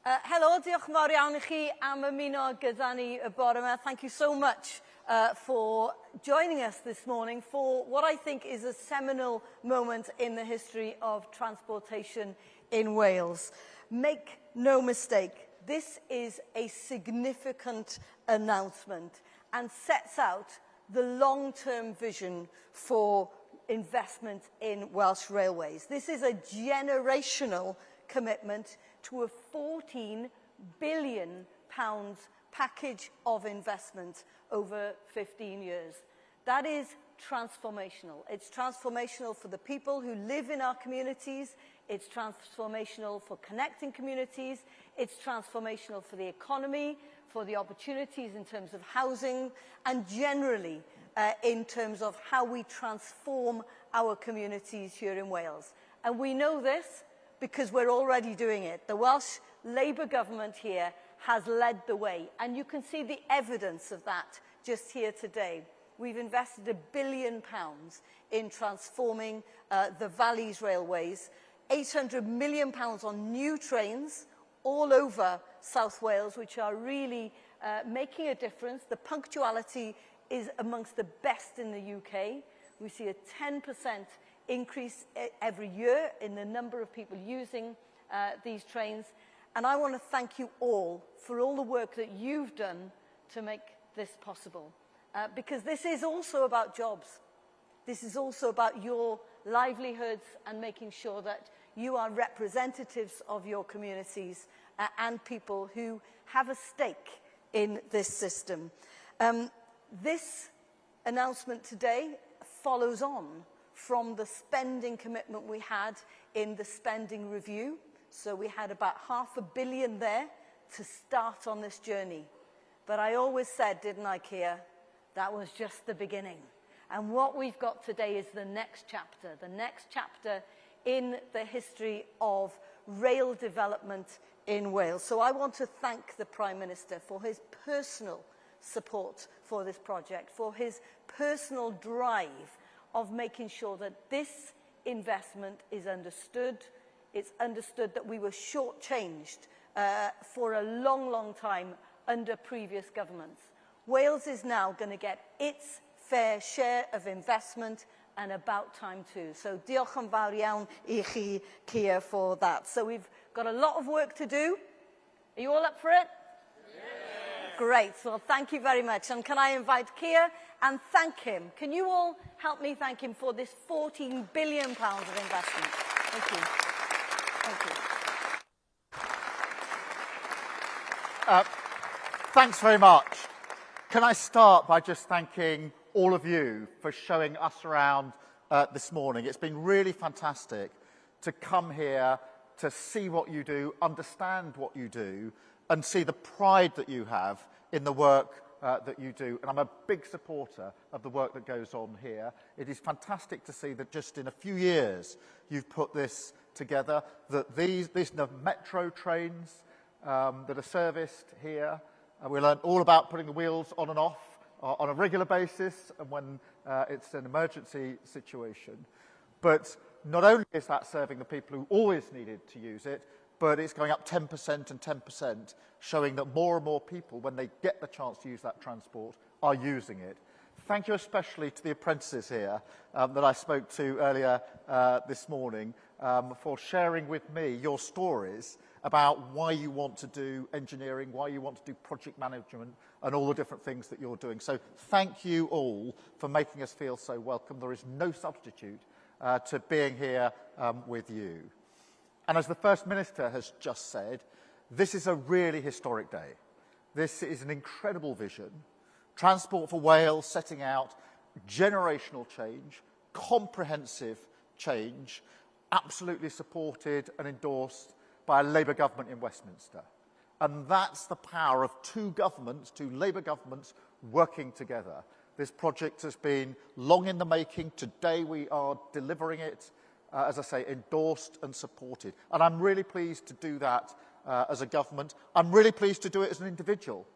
Helo, diolch yn fawr iawn i chi am ymuno gyda ni y bore yma. Thank you so much for joining us this morning for what I think is a seminal moment in the history of transportation in Wales. Make no mistake, this is a significant announcement and sets out the long-term vision for investment in Welsh railways. This is a generational commitment to a £14 billion package of investment over 15 years. That is transformational. It's transformational for the people who live in our communities. It's transformational for connecting communities. It's transformational for the economy, for the opportunities in terms of housing, and generally in terms of how we transform our communities here in Wales. And we know this because we're already doing it. The Welsh Labour government here has led the way, and you can see the evidence of that just here today. We've invested £1 billion in transforming the Valleys railways, £800 million on new trains all over South Wales, which are really making a difference. The punctuality is amongst the best in the UK. We see a 10% increase every year in the number of people using these trains. And I want to thank you all for all the work that you've done to make this possible. Because this is also about jobs. This is also about your livelihoods and making sure that you are representatives of your communities and people who have a stake in this system. This announcement today follows on from the spending commitment we had in the spending review. So we had about £500 million there to start on this journey. But I always said, didn't I, Keir, that was just the beginning. And what we've got today is the next chapter in the history of rail development in Wales. So I want to thank the Prime Minister for his personal support for this project, for his personal drive of making sure that this investment is understood. It's understood that we were shortchanged for a long, long time under previous governments. Wales is now going to get its fair share of investment, and about time too. So diolch yn fawr iawn I chi, Keir, for that. So we've got a lot of work to do. Are you all up for it? Yes. Great. Well, thank you very much. And can I invite Keir and thank him? Can you all help me thank him for this £14 billion of investment? Thank you. Thank you. Thanks very much. Can I start by just thanking all of you for showing us around this morning. It's been really fantastic to come here to see what you do, understand what you do, and see the pride that you have in the work that you do. And I'm a big supporter of the work that goes on here. It is fantastic to see that just in a few years you've put this together, that these metro trains that are serviced here, we learned all about putting the wheels on and off on a regular basis and when it's an emergency situation. But not only is that serving the people who always needed to use it, but it's going up 10% and 10%, showing that more and more people, when they get the chance to use that transport, are using it. Thank you especially to the apprentices here that I spoke to earlier this morning for sharing with me your stories about why you want to do engineering, why you want to do project management, and all the different things that you're doing. So thank you all for making us feel so welcome. There is no substitute to being here with you. And as the First Minister has just said, this is a really historic day. This is an incredible vision. Transport for Wales setting out generational change, comprehensive change, absolutely supported and endorsed by a Labour government in Westminster. And that's the power of two Labour governments working together. This project has been long in the making. Today we are delivering it, as I say, endorsed and supported. And I'm really pleased to do that as a government. I'm really pleased to do it as an individual,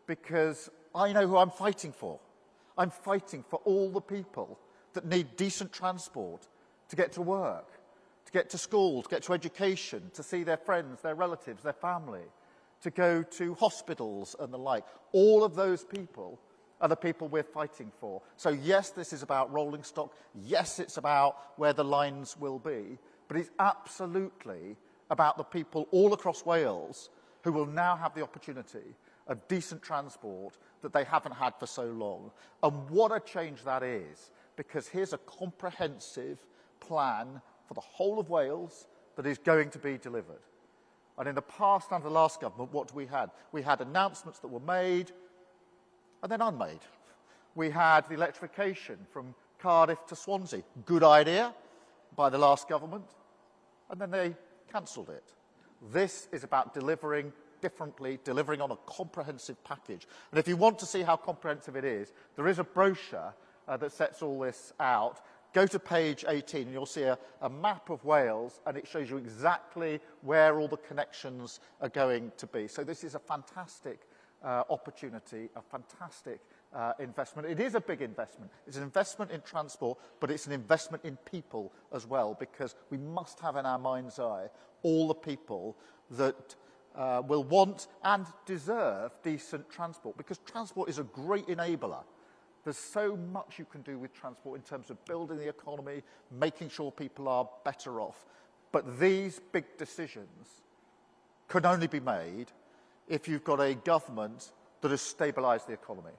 because I know who I'm fighting for. I'm fighting for all the people that need decent transport to get to work, to get to school, to get to education, to see their friends, their relatives, their family. to go to hospitals and the like. All of those people are the people we're fighting for. So yes, this is about rolling stock. Yes, it's about where the lines will be. But it's absolutely about the people all across Wales who will now have the opportunity of decent transport that they haven't had for so long. And what a change that is, because here's a comprehensive plan for the whole of Wales that is going to be delivered. And in the past, under the last government, what we had? We had announcements that were made and then unmade. We had the electrification from Cardiff to Swansea. Good idea by the last government, and then they cancelled it. This is about delivering differently, delivering on a comprehensive package. And if you want to see how comprehensive it is, there is a brochure that sets all this out. Go to page 18 and you'll see a map of Wales, and it shows you exactly where all the connections are going to be. So this is a fantastic opportunity, a fantastic investment. It is a big investment. It's an investment in transport, but it's an investment in people as well, because we must have in our mind's eye all the people that will want and deserve decent transport, because transport is a great enabler. There's so much you can do with transport in terms of building the economy, making sure people are better off. But these big decisions can only be made if you've got a government that has stabilised the economy.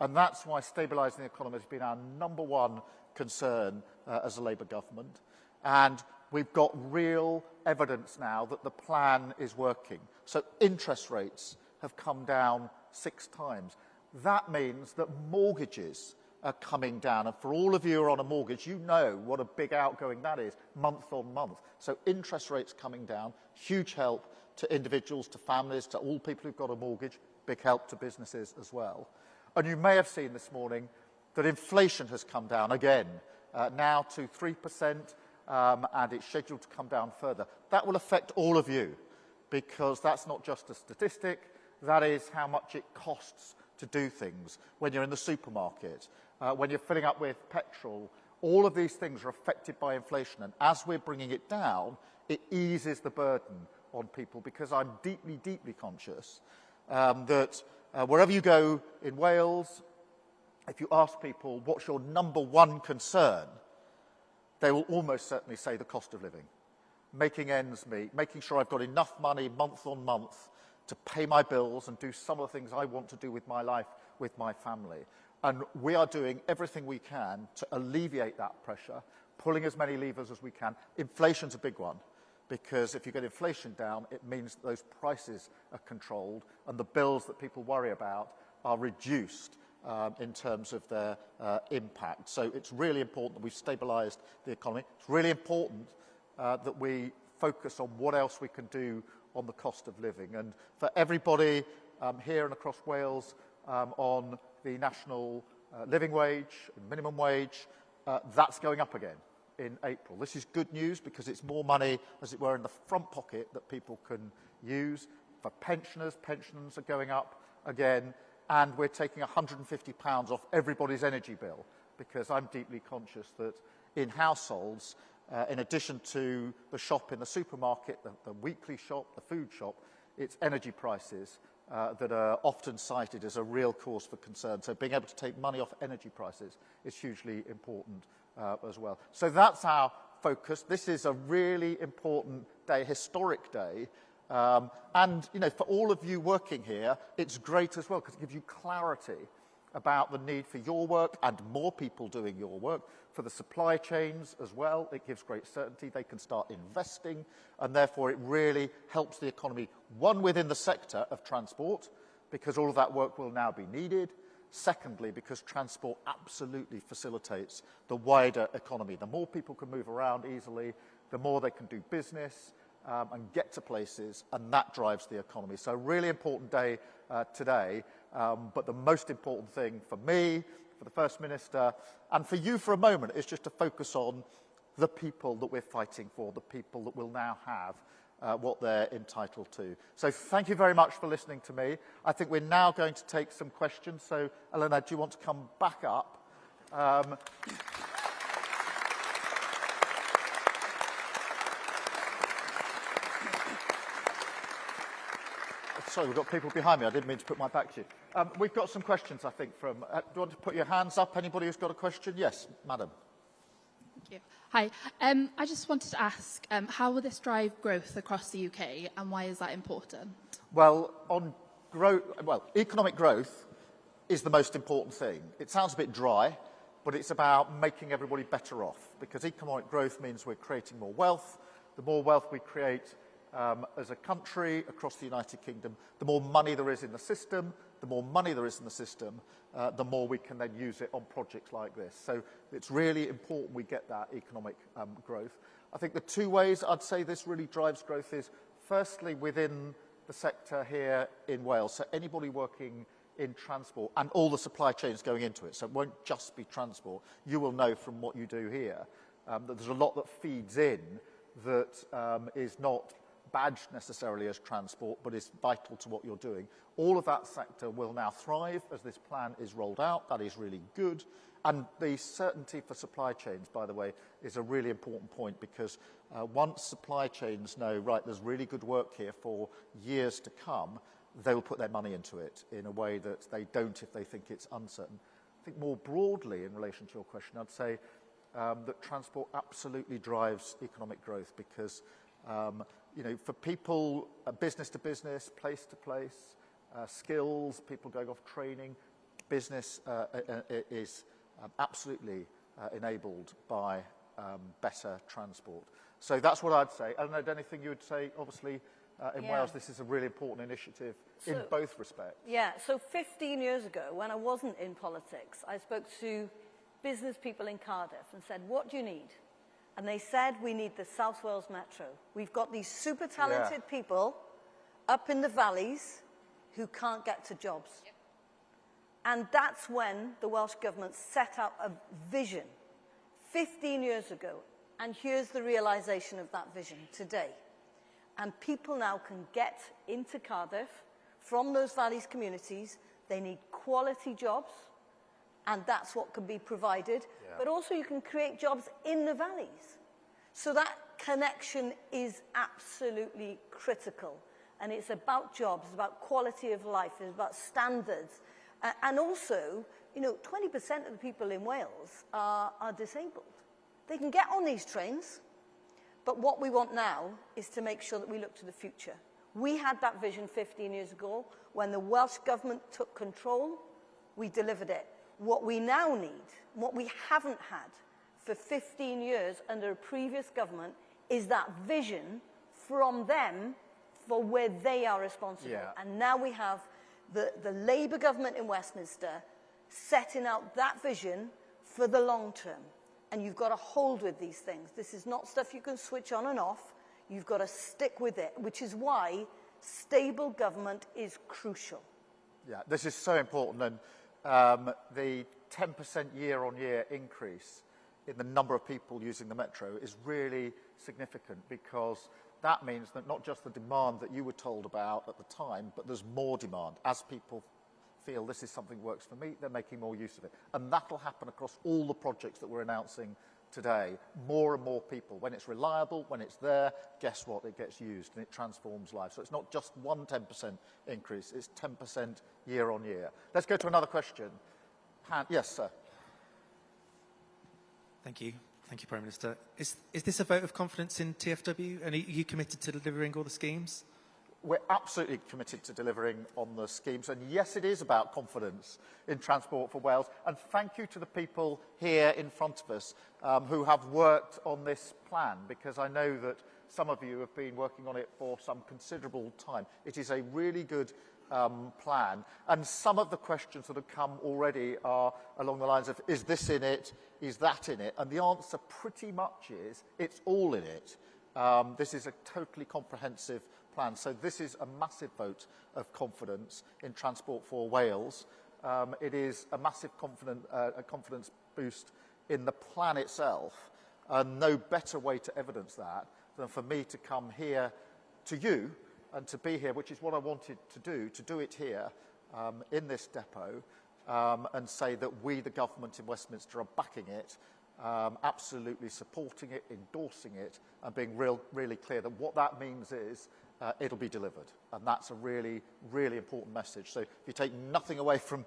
And that's why stabilising the economy has been our number one concern as a Labour government. And we've got real evidence now that the plan is working. So interest rates have come down 6 times. That means that mortgages are coming down. And for all of you who are on a mortgage, you know what a big outgoing that is, month on month. So interest rates coming down, huge help to individuals, to families, to all people who've got a mortgage, big help to businesses as well. And you may have seen this morning that inflation has come down again, now to 3%, and it's scheduled to come down further. That will affect all of you, because that's not just a statistic, that is how much it costs to do things. When you're in the supermarket, when you're filling up with petrol, all of these things are affected by inflation. And as we're bringing it down, it eases the burden on people, because I'm deeply, deeply conscious that wherever you go in Wales, if you ask people what's your number one concern, they will almost certainly say the cost of living. Making ends meet, making sure I've got enough money month on month to pay my bills and do some of the things I want to do with my life, with my family. And we are doing everything we can to alleviate that pressure, pulling as many levers as we can. Inflation's a big one, because if you get inflation down, it means that those prices are controlled and the bills that people worry about are reduced in terms of their impact. So it's really important that we've stabilised the economy. It's really important that we focus on what else we can do on the cost of living. And for everybody here and across Wales on the national living wage, minimum wage, that's going up again in April. This is good news, because it's more money, as it were, in the front pocket that people can use. For pensioners, pensions are going up again, and we're taking £150 off everybody's energy bill, because I'm deeply conscious that in households, in addition to the shop in the supermarket, the weekly shop, the food shop, it's energy prices that are often cited as a real cause for concern. So being able to take money off energy prices is hugely important as well. So that's our focus. This is a really important day, historic day. And, you know, for all of you working here, it's great as well, because it gives you clarity about the need for your work and more people doing your work. For the supply chains as well, it gives great certainty. They can start investing, and therefore it really helps the economy, one, within the sector of transport, because all of that work will now be needed. Secondly, because transport absolutely facilitates the wider economy. The more people can move around easily, the more they can do business and get to places, and that drives the economy. So a really important day today, but the most important thing for me, for the First Minister, and for you for a moment, is just to focus on the people that we're fighting for, the people that will now have what they're entitled to. So thank you very much for listening to me. I think we're now going to take some questions. So, Elena, do you want to come back up? Sorry, we've got people behind me. I didn't mean to put my back to you. We've got some questions, I think, from... do you want to put your hands up? Anybody who's got a question? Yes, madam. Thank you. Hi. I just wanted to ask, how will this drive growth across the UK, and why is that important? Well, economic growth is the most important thing. It sounds a bit dry, but it's about making everybody better off, because economic growth means we're creating more wealth. The more wealth we create as a country across the United Kingdom, the more money there is in the system. The more money there is in the system, the more we can then use it on projects like this. So it's really important we get that economic growth. I think the two ways I'd say this really drives growth is, firstly, within the sector here in Wales. So anybody working in transport and all the supply chains going into it. So it won't just be transport. You will know from what you do here that there's a lot that feeds in that is not badged necessarily as transport, but is vital to what you're doing. All of that sector will now thrive as this plan is rolled out. That is really good. And the certainty for supply chains, by the way, is a really important point, because once supply chains know, right, there's really good work here for years to come, they will put their money into it in a way that they don't if they think it's uncertain. I think more broadly in relation to your question, I'd say that transport absolutely drives economic growth, because you know, for people, business to business, place to place, skills, people going off training, business is absolutely enabled by better transport. So that's what I'd say. I don't know, anything you would say? Obviously, in Wales, this is a really important initiative in both respects. Yeah, so 15 years ago, when I wasn't in politics, I spoke to business people in Cardiff and said, what do you need? And they said, we need the South Wales Metro. We've got these super talented people up in the valleys who can't get to jobs. Yep. And that's when the Welsh Government set out a vision 15 years ago. And here's the realisation of that vision today. And people now can get into Cardiff from those valleys communities. They need quality jobs, and that's what can be provided. Yeah. But also you can create jobs in the valleys. So that connection is absolutely critical. And it's about jobs, it's about quality of life, it's about standards. And also, you know, 20% of the people in Wales are disabled. They can get on these trains, but what we want now is to make sure that we look to the future. We had that vision 15 years ago. When the Welsh Government took control, we delivered it. What we now need, what we haven't had for 15 years under a previous government, is that vision from them for where they are responsible. Yeah. And now we have the Labour government in Westminster setting out that vision for the long term. And you've got to hold with these things. This is not stuff you can switch on and off. You've got to stick with it, which is why stable government is crucial. Yeah, this is so important. And the 10% year-on-year increase in the number of people using the Metro is really significant, because that means that not just the demand that you were told about at the time, but there's more demand. As people feel this is something that works for me, they're making more use of it. And that'll happen across all the projects that we're announcing today. More and more people. When it's reliable, when it's there, guess what? It gets used and it transforms lives. So it's not just one 10% increase, it's 10% year on year. Let's go to another question. Yes, sir. Thank you. Thank you, Prime Minister. Is this a vote of confidence in TFW, and are you committed to delivering all the schemes? We're absolutely committed to delivering on the schemes, and yes, it is about confidence in Transport for Wales. And thank you to the people here in front of us who have worked on this plan, because I know that some of you have been working on it for some considerable time. It is a really good plan, and some of the questions that have come already are along the lines of, is this in it, is that in it? And the answer pretty much is, it's all in it. This is a totally comprehensive plan. So this is a massive vote of confidence in Transport for Wales. It is a massive confidence boost in the plan itself. No better way to evidence that than for me to come here to you and to be here, which is what I wanted to do it here in this depot, and say that we, the government in Westminster, are backing it, absolutely supporting it, endorsing it, and being really clear that what that means is it'll be delivered. And that's a really, really important message. So if you take nothing away from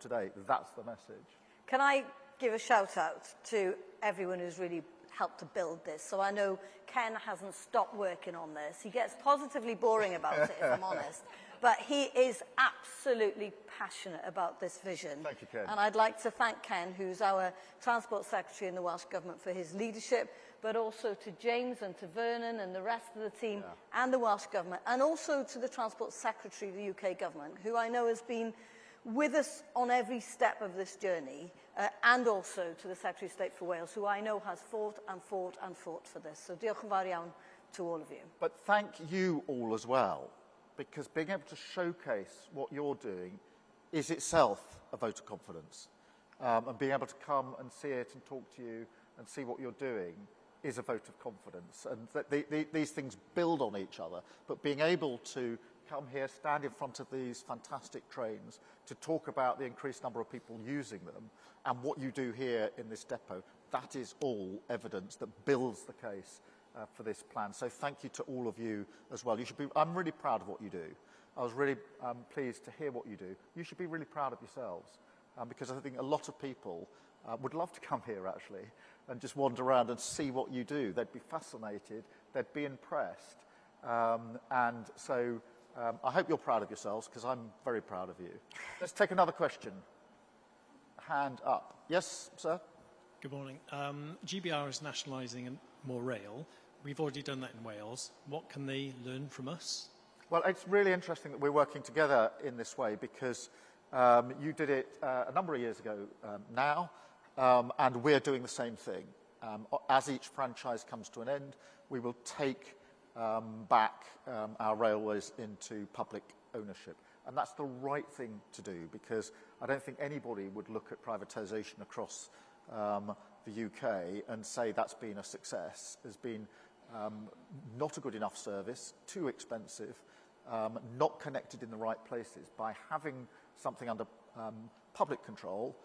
today, that's the message. Can I give a shout out to everyone who's really helped to build this? So I know Ken hasn't stopped working on this. He gets positively boring about it, if I'm honest. But he is absolutely passionate about this vision. Thank you, Ken. And I'd like to thank Ken, who's our Transport Secretary in the Welsh Government, for his leadership, but also to James and to Vernon and the rest of the team and the Welsh Government, and also to the Transport Secretary of the UK Government, who I know has been with us on every step of this journey, and also to the Secretary of State for Wales, who I know has fought and fought and fought for this. So diolch yn fawr iawn to all of you. But thank you all as well, because being able to showcase what you're doing is itself a vote of confidence. And being able to come and see it and talk to you and see what you're doing is a vote of confidence. And these things build on each other, but being able to come here, stand in front of these fantastic trains to talk about the increased number of people using them and what you do here in this depot, that is all evidence that builds the case for this plan. So thank you to all of you as well. I'm really proud of what you do. I was really pleased to hear what you do. You should be really proud of yourselves because I think a lot of people would love to come here actually and just wander around and see what you do. They'd be fascinated, they'd be impressed. And so I hope you're proud of yourselves because I'm very proud of you. Let's take another question. Hand up. Yes, sir? Good morning. GBR is nationalising more rail. We've already done that in Wales. What can they learn from us? Well, it's really interesting that we're working together in this way because you did it a number of years ago now, and we're doing the same thing. As each franchise comes to an end, we will take back our railways into public ownership. And that's the right thing to do because I don't think anybody would look at privatisation across the UK and say that's been a success. There's been not a good enough service, too expensive, not connected in the right places. By having something under public control,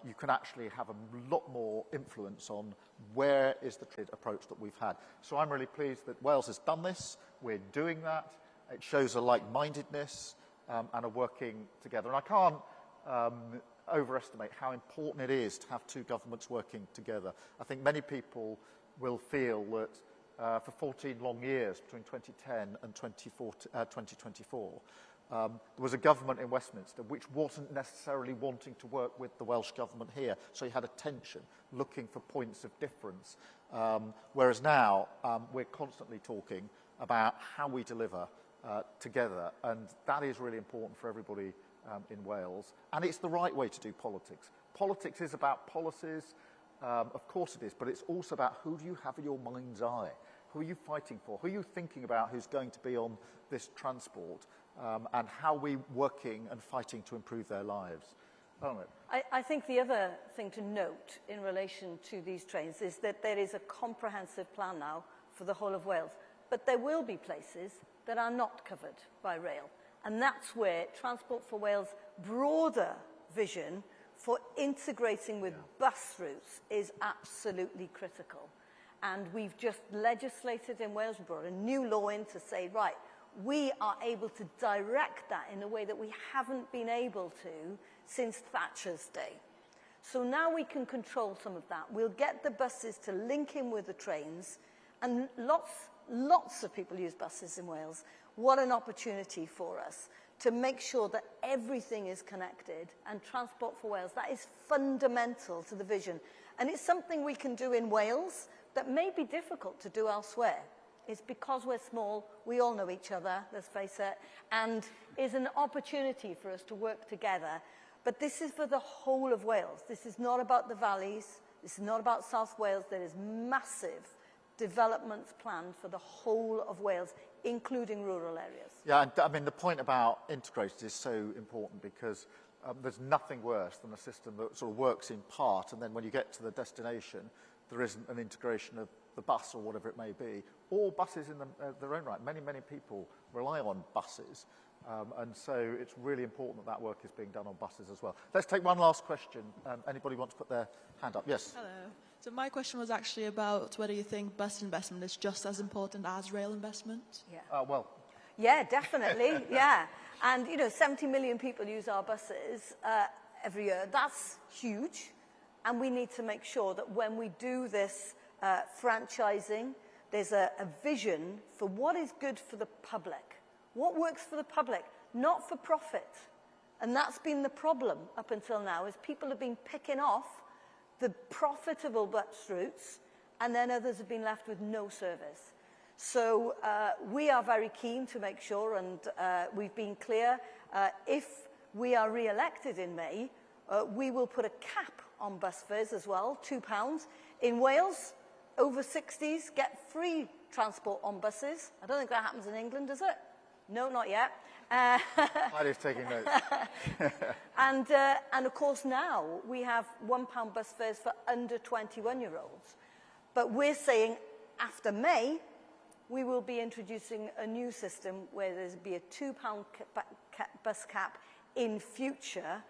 you can actually have a lot more influence on where is the trade approach that we've had. So I'm really pleased that Wales has done this. We're doing that. It shows a like-mindedness and a working together. And I can't overestimate how important it is to have two governments working together. I think many people will feel that for 14 long years, between 2010 and 2024, there was a government in Westminster which wasn't necessarily wanting to work with the Welsh government here. So you had a tension, looking for points of difference. Whereas now, we're constantly talking about how we deliver together. And that is really important for everybody in Wales. And it's the right way to do politics. Politics is about policies, of course it is, but it's also about who do you have in your mind's eye? Who are you fighting for? Who are you thinking about who's going to be on this transport? And how we're working and fighting to improve their lives. I think the other thing to note in relation to these trains is that there is a comprehensive plan now for the whole of Wales. But there will be places that are not covered by rail. And that's where Transport for Wales' broader vision for integrating with bus routes is absolutely critical. And we've just legislated in Wales, we brought a new law in to say, right, we are able to direct that in a way that we haven't been able to since Thatcher's day. So now we can control some of that. We'll get the buses to link in with the trains, and lots of people use buses in Wales. What an opportunity for us to make sure that everything is connected, and Transport for Wales, that is fundamental to the vision. And it's something we can do in Wales that may be difficult to do elsewhere. It's because we're small, we all know each other, let's face it, and is an opportunity for us to work together. But this is for the whole of Wales. This is not about the valleys. This is not about South Wales. There is massive developments planned for the whole of Wales, including rural areas. Yeah, and I mean, the point about integrated is so important because there's nothing worse than a system that sort of works in part, and then when you get to the destination, there isn't an integration of the bus or whatever it may be, or buses in their own right. Many, many people rely on buses, and so it's really important that that work is being done on buses as well. Let's take one last question. Anybody want to put their hand up? Yes. Hello. So my question was actually about whether you think bus investment is just as important as rail investment. Yeah. Well, Yeah, definitely. Yeah. And, you know, 70 million people use our buses every year. That's huge. And we need to make sure that when we do this franchising, there's a vision for what is good for the public. What works for the public, not for profit. And that's been the problem up until now, is people have been picking off the profitable bus routes, and then others have been left with no service. So we are very keen to make sure, and we've been clear, if we are re-elected in May, we will put a cap on bus fares as well, £2. In Wales, over 60s get free transport on buses. I don't think that happens in England, does it? No, not yet. Heidi's taking notes. And of course now we have £1 bus fares for under 21-year-olds. But we're saying after May, we will be introducing a new system where there's be a £2 bus cap in future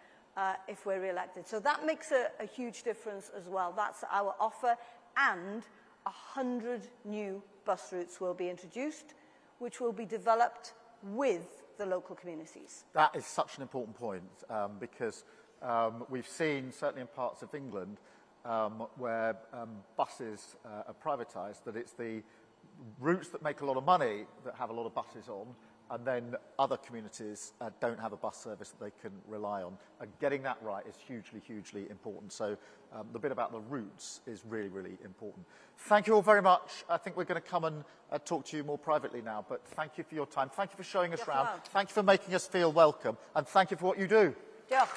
if we're re-elected. So that makes a huge difference as well. That's our offer, and 100 new bus routes will be introduced, which will be developed with the local communities. That is such an important point because we've seen, certainly in parts of England, where buses are privatised, that it's the routes that make a lot of money that have a lot of buses on, and then other communities don't have a bus service that they can rely on. And getting that right is hugely, hugely important. So the bit about the routes is really, really important. Thank you all very much. I think we're going to come and talk to you more privately now, but thank you for your time. Thank you for showing us around. Thank you for making us feel welcome, and thank you for what you do. Yeah.